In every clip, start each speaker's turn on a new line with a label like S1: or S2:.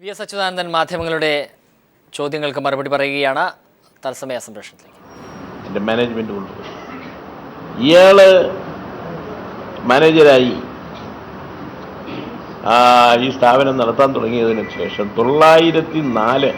S1: VS. Achuthanandan മാധ്യമങ്ങളുടെ ചോദ്യങ്ങൾക്ക് മറുപടി പറയുകയാണ് തത്സമയ സംപ്രേഷണത്തിലേക്ക്.
S2: എൻ്റെ മാനേജ്മെൻറ്റ് കൊണ്ടുപോയി ഇയാൾ മാനേജരായി ഈ സ്ഥാപനം നടത്താൻ തുടങ്ങിയതിന് ശേഷം 904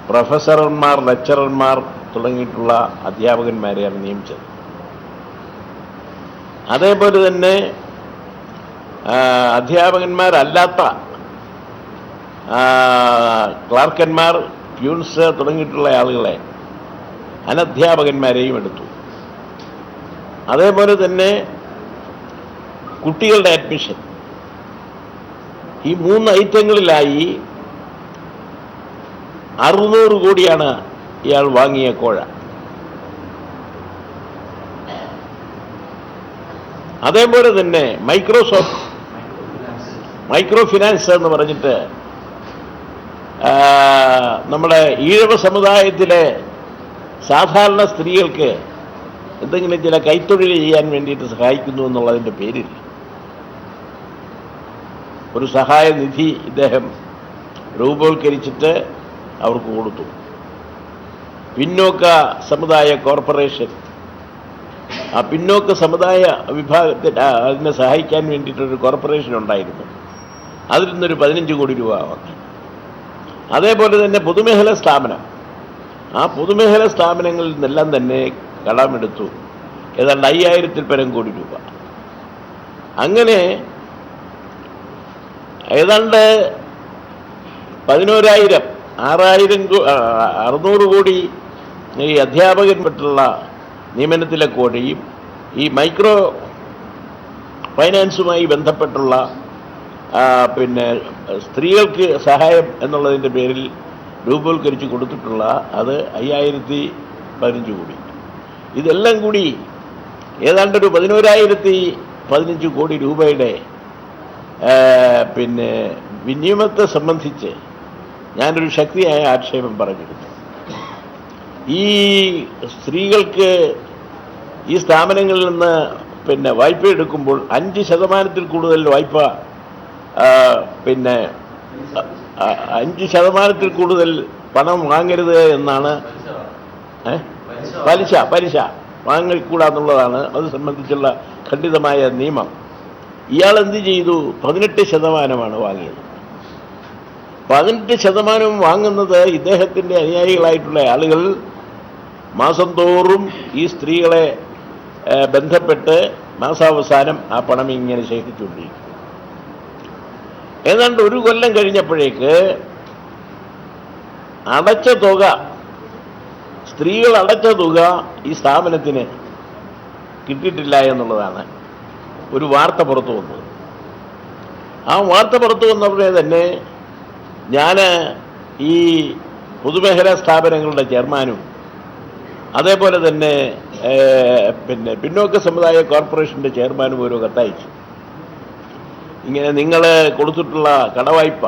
S2: പ്രൊഫസർമാർ, ലെക്ചറർമാർ തുടങ്ങിയിട്ടുള്ള അധ്യാപകന്മാരെയാണ് നിയമിച്ചത്. അതേപോലെ തന്നെ അധ്യാപകന്മാരല്ലാത്ത ക്ലാർക്കന്മാർ, പ്യൂൺസ് തുടങ്ങിയിട്ടുള്ള ആളുകളെ അനധ്യാപകന്മാരെയും എടുത്തു. അതേപോലെ തന്നെ കുട്ടികളുടെ അഡ്മിഷൻ, ഈ 3 ഐറ്റങ്ങളിലായി 600 കോടിയാണ് ഇയാൾ വാങ്ങിയ കോഴ. അതേപോലെ തന്നെ മൈക്രോ ഫിനാൻസ് എന്ന് പറഞ്ഞിട്ട് നമ്മുടെ ഈഴവ സമുദായത്തിലെ സാധാരണ സ്ത്രീകൾക്ക് എന്തെങ്കിലും ചില കൈത്തൊഴിൽ ചെയ്യാൻ വേണ്ടിയിട്ട് സഹായിക്കുന്നു എന്നുള്ളതിൻ്റെ പേരിൽ ഒരു സഹായ നിധി ഇദ്ദേഹം രൂപവൽക്കരിച്ചിട്ട് അവർക്ക് കൊടുത്തു. പിന്നോക്ക സമുദായ കോർപ്പറേഷൻ, ആ പിന്നോക്ക സമുദായ വിഭാഗത്തിൽ അതിനെ സഹായിക്കാൻ വേണ്ടിയിട്ടൊരു കോർപ്പറേഷൻ ഉണ്ടായിരുന്നു. അതിൽ നിന്നൊരു 15 കോടി രൂപ വാങ്ങി. അതേപോലെ തന്നെ പൊതുമേഖലാ സ്ഥാപനം, ആ പൊതുമേഖലാ സ്ഥാപനങ്ങളിൽ നിന്നെല്ലാം തന്നെ കടമെടുത്തു ഏതാണ്ട് 5000-ൽ പരം കോടി രൂപ. അങ്ങനെ ഏതാണ്ട് 11,000, 600 കോടി ഈ അധ്യാപകന്മാർക്കുള്ള നിയമനത്തിലെ കോടിയും ഈ മൈക്രോ ഫൈനാൻസുമായി ബന്ധപ്പെട്ടുള്ള പിന്നെ സ്ത്രീകൾക്ക് സഹായം എന്നുള്ളതിൻ്റെ പേരിൽ രൂപവൽക്കരിച്ച് കൊടുത്തിട്ടുള്ള അത് 5015 കോടി. ഇതെല്ലാം കൂടി ഏതാണ്ടൊരു 11,015 കോടി രൂപയുടെ പിന്നെ വിനിയമത്തെ സംബന്ധിച്ച് ഞാനൊരു ശക്തിയായ ആക്ഷേപം പറഞ്ഞിരുന്നു. ഈ സ്ത്രീകൾക്ക് ഈ സ്ഥാപനങ്ങളിൽ നിന്ന് പിന്നെ വായ്പ എടുക്കുമ്പോൾ 5% കൂടുതൽ വായ്പ, പിന്നെ 5% കൂടുതൽ പണം വാങ്ങരുത് എന്നാണ്, പലിശ വാങ്ങിക്കൂടാന്നുള്ളതാണ് അത് സംബന്ധിച്ചുള്ള ഖണ്ഡിതമായ നിയമം. ഇയാൾ എന്ത് ചെയ്തു? 18% വാങ്ങിയത്. 18% വാങ്ങുന്നത് ഇദ്ദേഹത്തിൻ്റെ അനുയായികളായിട്ടുള്ള ആളുകൾ മാസം തോറും ഈ സ്ത്രീകളെ ബന്ധപ്പെട്ട് മാസാവസാനം ആ പണം ഇങ്ങനെ ശേഖരിച്ചുകൊണ്ടിരിക്കും. ഏതാണ്ട് 1 കൊല്ലം കഴിഞ്ഞപ്പോഴേക്ക് അടച്ച തുക, സ്ത്രീകൾ അടച്ച തുക ഈ സ്ഥാപനത്തിന് കിട്ടിയിട്ടില്ല എന്നുള്ളതാണ് ഒരു വാർത്ത പുറത്തു വന്നത്. ആ വാർത്ത പുറത്തു വന്നപ്പോഴേ തന്നെ ഞാൻ ഈ പൊതുമേഖലാ സ്ഥാപനങ്ങളുടെ ചെയർമാനും അതേപോലെ തന്നെ പിന്നെ പിന്നോക്ക സമുദായ കോർപ്പറേഷൻ്റെ ചെയർമാനും ഒരു കത്തയച്ചു. ഇങ്ങനെ നിങ്ങൾ കൊടുത്തിട്ടുള്ള കടവായ്പ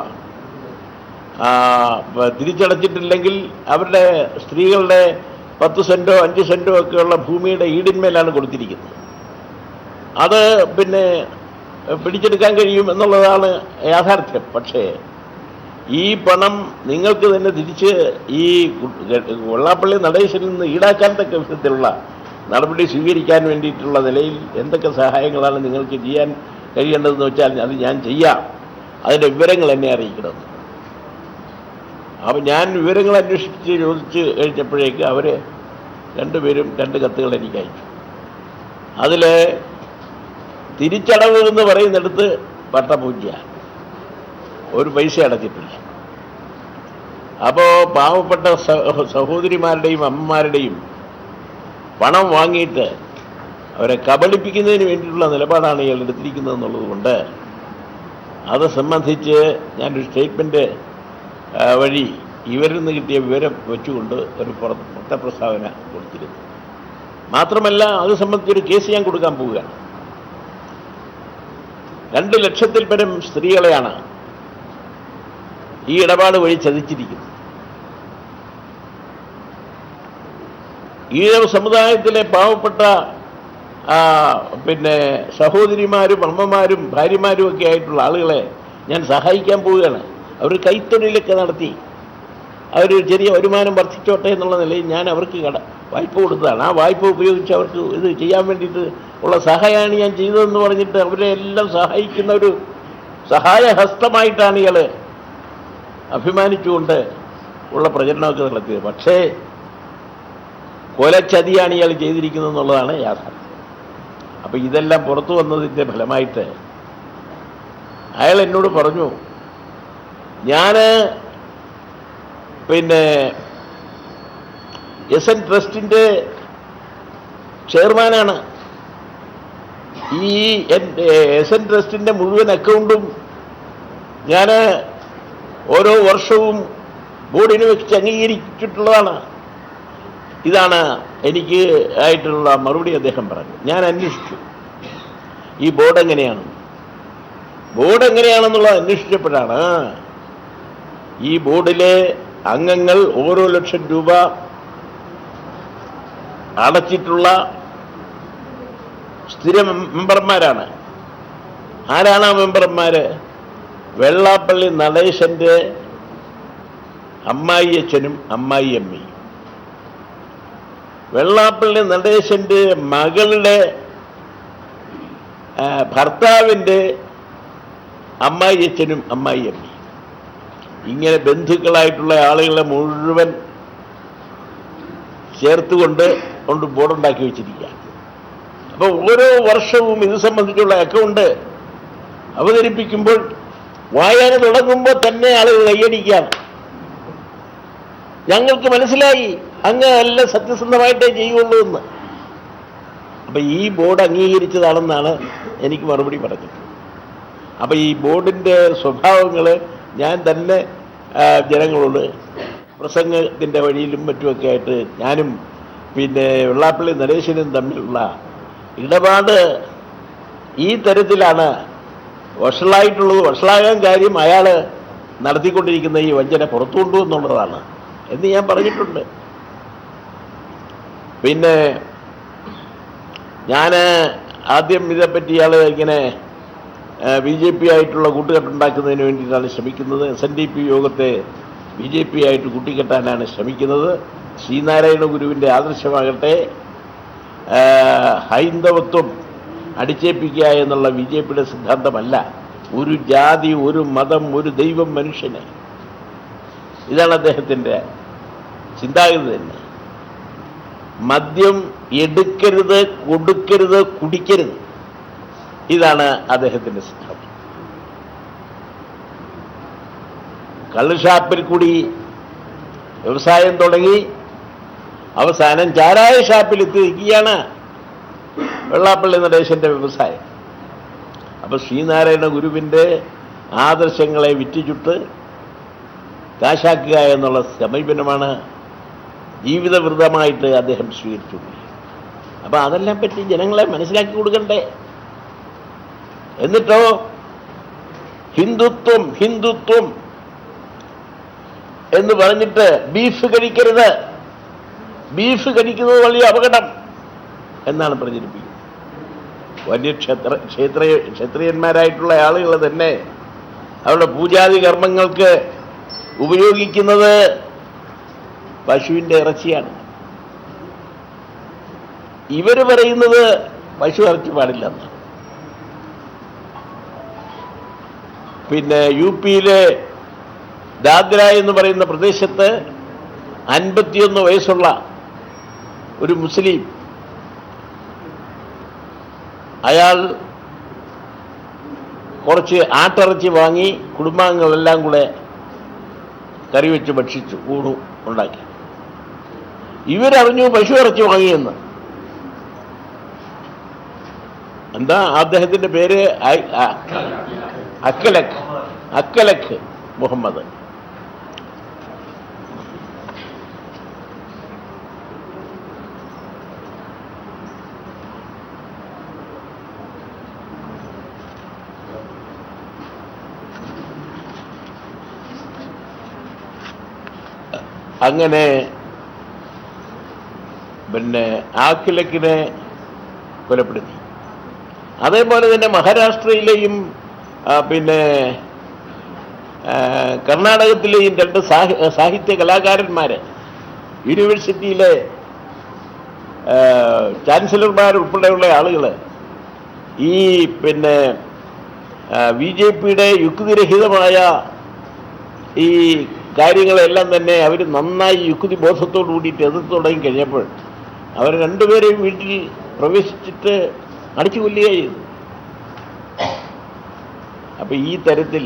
S2: തിരിച്ചടച്ചിട്ടില്ലെങ്കിൽ അവരുടെ സ്ത്രീകളുടെ 10 സെൻറ്റോ 5 സെൻറ്റോ ഒക്കെയുള്ള ഭൂമിയുടെ ഈടിന്മേലാണ് കൊടുത്തിരിക്കുന്നത്. അത് പിന്നെ പിടിച്ചെടുക്കാൻ കഴിയും എന്നുള്ളതാണ് യാഥാർത്ഥ്യം. പക്ഷേ ഈ പണം നിങ്ങൾക്ക് തന്നെ തിരിച്ച് ഈ വെള്ളാപ്പള്ളി നടേശനിൽ നിന്ന് ഈടാക്കാൻ തക്ക വിധത്തിലുള്ള നടപടി സ്വീകരിക്കാൻ വേണ്ടിയിട്ടുള്ള നിലയിൽ എന്തൊക്കെ സഹായങ്ങളാണ് നിങ്ങൾക്ക് ചെയ്യാൻ കഴിയേണ്ടതെന്ന് വെച്ചാൽ അത് ഞാൻ ചെയ്യാം, അതിൻ്റെ വിവരങ്ങൾ എന്നെ അറിയിക്കണം. അപ്പോൾ ഞാൻ വിവരങ്ങൾ അന്വേഷിച്ച് ചോദിച്ച് കഴിഞ്ഞപ്പോഴേക്ക് അവർ 2 പേരും 2 കത്തുകൾ എനിക്ക് അയച്ചു. അതിൽ തിരിച്ചടവ് എന്ന് പറയുന്നിടത്ത് പട്ടപൂജ്യ, ഒരു പൈസ അടച്ചിട്ടില്ല. അപ്പോൾ പാവപ്പെട്ട സഹോദരിമാരുടെയും അമ്മമാരുടെയും പണം വാങ്ങിയിട്ട് അവരെ കബളിപ്പിക്കുന്നതിന് വേണ്ടിയിട്ടുള്ള നിലപാടാണ് ഇയാൾ എടുത്തിരിക്കുന്നതെന്നുള്ളത് കൊണ്ട് അത് സംബന്ധിച്ച് ഞാനൊരു സ്റ്റേറ്റ്മെൻറ്റ് വഴി ഇവരിൽ നിന്ന് കിട്ടിയ വിവരം വെച്ചുകൊണ്ട് ഒരു പ്രസ്താവന കൊടുത്തിരുന്നു. മാത്രമല്ല അത് സംബന്ധിച്ചൊരു കേസ് ഞാൻ കൊടുക്കാൻ പോവുകയാണ്. 2 ലക്ഷത്തിൽ പരം സ്ത്രീകളെയാണ് ഈ ഇടപാട് വഴി ചതിച്ചിരിക്കുന്നത്. ഈഴവ സമുദായത്തിലെ പാവപ്പെട്ട പിന്നെ സഹോദരിമാരും അമ്മമാരും ഭാര്യമാരും ഒക്കെ ആയിട്ടുള്ള ആളുകളെ ഞാൻ സഹായിക്കാൻ പോവുകയാണ്. അവർ കൈത്തൊഴിലൊക്കെ നടത്തി അവർ ചെറിയ വരുമാനം വർദ്ധിച്ചോട്ടെ എന്നുള്ള നിലയിൽ ഞാൻ അവർക്ക് വായ്പ കൊടുത്തതാണ്. ആ വായ്പ ഉപയോഗിച്ച് അവർക്ക് ഇത് ചെയ്യാൻ വേണ്ടിയിട്ട് ഉള്ള സഹായമാണ് ഞാൻ ചെയ്തതെന്ന് പറഞ്ഞിട്ട് അവരെ എല്ലാം സഹായിക്കുന്ന ഒരു സഹായഹസ്തമായിട്ടാണ് ഇയാൾ അഭിമാനിച്ചുകൊണ്ട് ഉള്ള പ്രചരണമൊക്കെ നടത്തിയത്. പക്ഷേ കൊലച്ചതിയാണ് ഇയാൾ ചെയ്തിരിക്കുന്നത് എന്നുള്ളതാണ് യാഥാർത്ഥ്യം. അപ്പം ഇതെല്ലാം പുറത്തു വന്നതിൻ്റെ ഫലമായിട്ട് അയാൾ എന്നോട് പറഞ്ഞു, ഞാൻ എസ്.എൻ. ട്രസ്റ്റിൻ്റെ ചെയർമാനാണ്. ഈ എസ്.എൻ. ട്രസ്റ്റിൻ്റെ മുഴുവൻ അക്കൗണ്ടും ഞാൻ ഓരോ വർഷവും ബോർഡിന് വെച്ച് അംഗീകരിച്ചിട്ടുള്ളതാണ്. ഇതാണ് എനിക്ക് ആയിട്ടുള്ള മറുപടി അദ്ദേഹം പറഞ്ഞു. ഞാൻ അന്വേഷിച്ചു ഈ ബോർഡ് എങ്ങനെയാണെന്നുള്ളത് അന്വേഷിച്ചപ്പോഴാണ് ഈ ബോർഡിലെ അംഗങ്ങൾ ഓരോ ലക്ഷം രൂപ അടച്ചിട്ടുള്ള സ്ഥിര മെമ്പർമാരാണ്. ആരാണ് ആ മെമ്പർമാർ? വെള്ളാപ്പള്ളി നടേശൻ്റെ അമ്മായിയച്ഛനും അമ്മായിയമ്മയും, വെള്ളാപ്പള്ളി നടേശൻ്റെ മകളുടെ ഭർത്താവിൻ്റെ അമ്മായിയച്ഛനും അമ്മായിയമ്മയും. ഇങ്ങനെ ബന്ധുക്കളായിട്ടുള്ള ആളുകളെ മുഴുവൻ ചേർത്തുകൊണ്ട് ബോർഡുണ്ടാക്കി വെച്ചിരിക്കുക. അപ്പോൾ ഓരോ വർഷവും ഇത് സംബന്ധിച്ചുള്ള അക്കൗണ്ട് അവതരിപ്പിക്കുമ്പോൾ വായന തുടങ്ങുമ്പോൾ തന്നെ ആളുകൾ കൈയടിക്കുകയാണ്. ഞങ്ങൾക്ക് മനസ്സിലായി അങ്ങ് എല്ലാം സത്യസന്ധമായിട്ടേ ചെയ്യുള്ളൂ എന്ന്. അപ്പം ഈ ബോർഡ് അംഗീകരിച്ചതാണെന്നാണ് എനിക്ക് മറുപടി പറഞ്ഞത്. അപ്പം ഈ ബോർഡിൻ്റെ സ്വഭാവങ്ങൾ ഞാൻ തന്നെ ജനങ്ങളോട് പ്രസംഗത്തിൻ്റെ വഴിയിലും മറ്റുമൊക്കെ ആയിട്ട് ഞാനും വെള്ളാപ്പള്ളി നടേശനും തമ്മിലുള്ള ഇടപാട് ഈ തരത്തിലാണ് വഷളാകാൻ കാര്യം അയാൾ നടത്തിക്കൊണ്ടിരിക്കുന്ന ഈ വഞ്ചന പുറത്തു കൊണ്ടുവന്നുള്ളതാണ് എന്ന് ഞാൻ പറഞ്ഞിട്ടുണ്ട്. ഞാൻ ആദ്യം ഇതേപ്പറ്റി ഇയാൾ ഇങ്ങനെ BJP ആയിട്ടുള്ള കൂട്ടുകെട്ടുണ്ടാക്കുന്നതിന് വേണ്ടിയിട്ടാണ് ശ്രമിക്കുന്നത്. SNDP യോഗത്തെ BJP ആയിട്ട് കൂട്ടിക്കെട്ടാനാണ് ശ്രമിക്കുന്നത്. ശ്രീനാരായണ ഗുരുവിൻ്റെ ആദർശമാകട്ടെ ഹൈന്ദവത്വം അടിച്ചേൽപ്പിക്കുക എന്നുള്ള BJPയുടെ സിദ്ധാന്തമല്ല. ഒരു ജാതി, ഒരു മതം, ഒരു ദൈവം, മനുഷ്യന്. ഇതാണ് അദ്ദേഹത്തിൻ്റെ ചിന്താഗതി തന്നെ. മദ്യം എടുക്കരുത്, കൊടുക്കരുത്, കുടിക്കരുത്. ഇതാണ് അദ്ദേഹത്തിൻ്റെ സിദ്ധാന്തം. കള്ളുഷാപ്പിൽ കൂടി വ്യവസായം തുടങ്ങി അവസാനം ചാരായ ഷാപ്പിൽ എത്തിയിരിക്കുകയാണ് വെള്ളാപ്പള്ളി നടേശൻ്റെ വ്യവസായം. അപ്പോൾ ശ്രീനാരായണ ഗുരുവിൻ്റെ ആദർശങ്ങളെ വിറ്റുചുട്ട് കാശാക്കുക എന്നുള്ള സമീപനമാണ് ജീവിതവൃതമായിട്ട് അദ്ദേഹം സ്വീകരിച്ചു. അപ്പോൾ അതെല്ലാം പറ്റി ജനങ്ങളെ മനസ്സിലാക്കി കൊടുക്കണ്ടേ? എന്നിട്ടോ ഹിന്ദുത്വം എന്ന് പറഞ്ഞിട്ട് ബീഫ് കഴിക്കുന്നത് വലിയ അപകടം എന്നാണ് പ്രചരിപ്പിക്കുന്നത്. വലിയ ക്ഷത്രിയന്മാരായിട്ടുള്ള ആളുകൾ തന്നെ അവരുടെ പൂജാതി കർമ്മങ്ങൾക്ക് ഉപയോഗിക്കുന്നത് പശുവിൻ്റെ ഇറച്ചിയാണ്. ഇവർ പറയുന്നത് പശു ഇറച്ചി പാടില്ലെന്ന്. UPയിലെ ദാദ്ര എന്ന് പറയുന്ന പ്രദേശത്ത് 51 വയസ്സുള്ള ഒരു മുസ്ലിം, അയാൾ കുറച്ച് ആട്ടിറച്ചി വാങ്ങി കുടുംബാംഗങ്ങളെല്ലാം കൂടെ കറി വെച്ച് ഭക്ഷിച്ചു, ഊണു ഉണ്ടാക്കി. ഇവരറിഞ്ഞു പശു ഇറച്ചി വാങ്ങിയെന്ന്. എന്താ അദ്ദേഹത്തിൻ്റെ പേര്? അക്കലഖ് മുഹമ്മദ്. അങ്ങനെ ആക്കിലക്കിനെ കൊലപ്പെടുത്തി. അതേപോലെ തന്നെ മഹാരാഷ്ട്രയിലെയും കർണാടകത്തിലെ ഈ രണ്ട് സാഹിത്യ കലാകാരന്മാർ, യൂണിവേഴ്സിറ്റിയിലെ ചാൻസലർമാരുൾപ്പെടെയുള്ള ആളുകൾ ഈ പിന്നെ BJPയുടെ യുക്തിരഹിതമായ ഈ കാര്യങ്ങളെല്ലാം തന്നെ അവർ നന്നായി യുക്തി ബോധത്തോടു കൂടിയിട്ട് എതിർത്ത് തുടങ്ങി കഴിഞ്ഞപ്പോൾ അവർ രണ്ടുപേരെയും വീട്ടിൽ പ്രവേശിച്ചിട്ട് അടിച്ചു കൊല്ലുകയും ചെയ്തു. അപ്പം ഈ തരത്തിൽ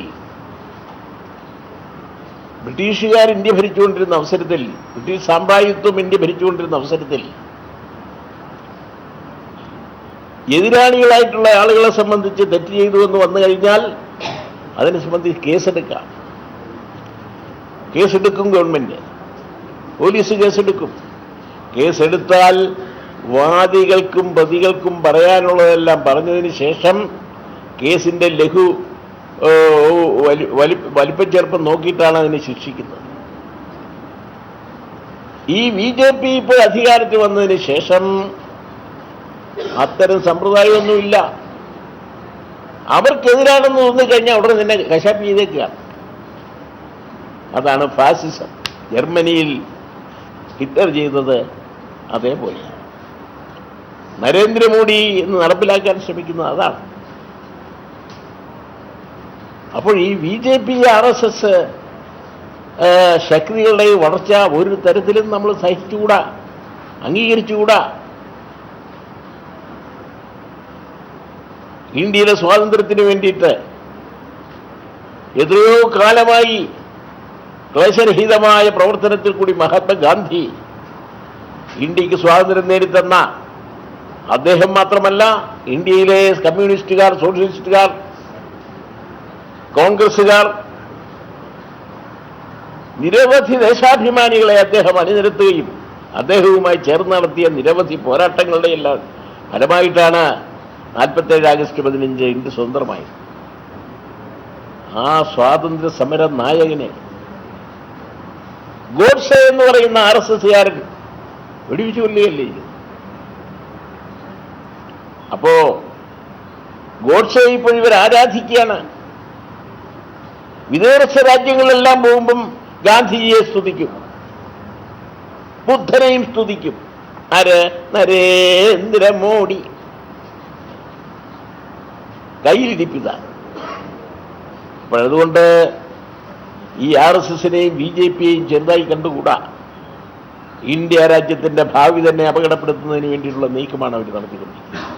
S2: ബ്രിട്ടീഷുകാർ ഇന്ത്യ ഭരിച്ചുകൊണ്ടിരുന്ന അവസരത്തിൽ, ബ്രിട്ടീഷ് സാമ്രാജ്യത്വം ഇന്ത്യ ഭരിച്ചുകൊണ്ടിരുന്ന അവസരത്തിൽ എതിരാളികളായിട്ടുള്ള ആളുകളെ സംബന്ധിച്ച് തെറ്റ് ചെയ്തു എന്ന് വന്നു കഴിഞ്ഞാൽ അതിനെ സംബന്ധിച്ച് കേസെടുക്കും ഗവൺമെൻറ്, പോലീസ് കേസെടുക്കും. കേസെടുത്താൽ വാദികൾക്കും പ്രതികൾക്കും പറയാനുള്ളതെല്ലാം പറഞ്ഞതിന് ശേഷം കേസിൻ്റെ വലിപ്പച്ചെറുപ്പം നോക്കിയിട്ടാണ് അതിനെ ശിക്ഷിക്കുന്നത്. ഈ BJP ഇപ്പോൾ അധികാരത്തിൽ വന്നതിന് ശേഷം അത്തരം സമ്പ്രദായമൊന്നുമില്ല. അവർക്കെതിരാണെന്ന് തോന്നിക്കഴിഞ്ഞാൽ ഉടനെ തന്നെ കശാപ്പ് ചെയ്തേക്കുക. അതാണ് ഫാസിസം. ജർമ്മനിയിൽ ഹിറ്റ്ലർ ചെയ്തത് അതേപോലെ നരേന്ദ്രമോദി ഇന്ന് നടപ്പിലാക്കാൻ ശ്രമിക്കുന്നത് അതാണ്. അപ്പോൾ ഈ BJP RSS ശക്തികളുടെ വളർച്ച ഒരു തരത്തിലും നമ്മൾ സഹിച്ചുകൂടാ, അംഗീകരിച്ചുകൂടാ. ഇന്ത്യയുടെ സ്വാതന്ത്ര്യത്തിന് വേണ്ടിയിട്ട് എത്രയോ കാലമായി ക്ലേശരഹിതമായ പ്രവർത്തനത്തിൽ കൂടി മഹാത്മാഗാന്ധി ഇന്ത്യക്ക് സ്വാതന്ത്ര്യം നേടിത്തന്ന അദ്ദേഹം മാത്രമല്ല, ഇന്ത്യയിലെ കമ്മ്യൂണിസ്റ്റുകാർ, സോഷ്യലിസ്റ്റുകാർ, കോൺഗ്രസുകാർ, നിരവധി ദേശാഭിമാനികളെ അദ്ദേഹം അണിനിരത്തുകയും അദ്ദേഹവുമായി ചേർന്ന് നടത്തിയ നിരവധി പോരാട്ടങ്ങളുടെ എല്ലാം ഫലമായിട്ടാണ് 47 ആഗസ്റ്റ് 15 ഇന്ത്യ സ്വതന്ത്രമായി. ആ സ്വാതന്ത്ര്യ സമര നായകനെ ഗോഡ്സെ എന്ന് പറയുന്ന RSSകാരൻ വെടിവെച്ചു കൊല്ലുകയല്ലേ. അപ്പോ ഗോഡ്സെ ഇപ്പോൾ ഇവർ ആരാധിക്കുകയാണ്. വിദേശ രാജ്യങ്ങളിലെല്ലാം പോകുമ്പം ഗാന്ധിജിയെ സ്തുതിക്കും, ബുദ്ധനെയും സ്തുതിക്കും. ആര്? നരേന്ദ്രമോദി. കയ്യിലിരിപ്പിത. അപ്പോഴതുകൊണ്ട് ഈ RSSനെയും BJPയെയും ചെറുതായി കണ്ടുകൂടാ. ഇന്ത്യ രാജ്യത്തിൻ്റെ ഭാവി തന്നെ അപകടപ്പെടുത്തുന്നതിന് വേണ്ടിയിട്ടുള്ള നീക്കമാണ് അവർ നടത്തിക്കൊണ്ടിരിക്കുന്നത്.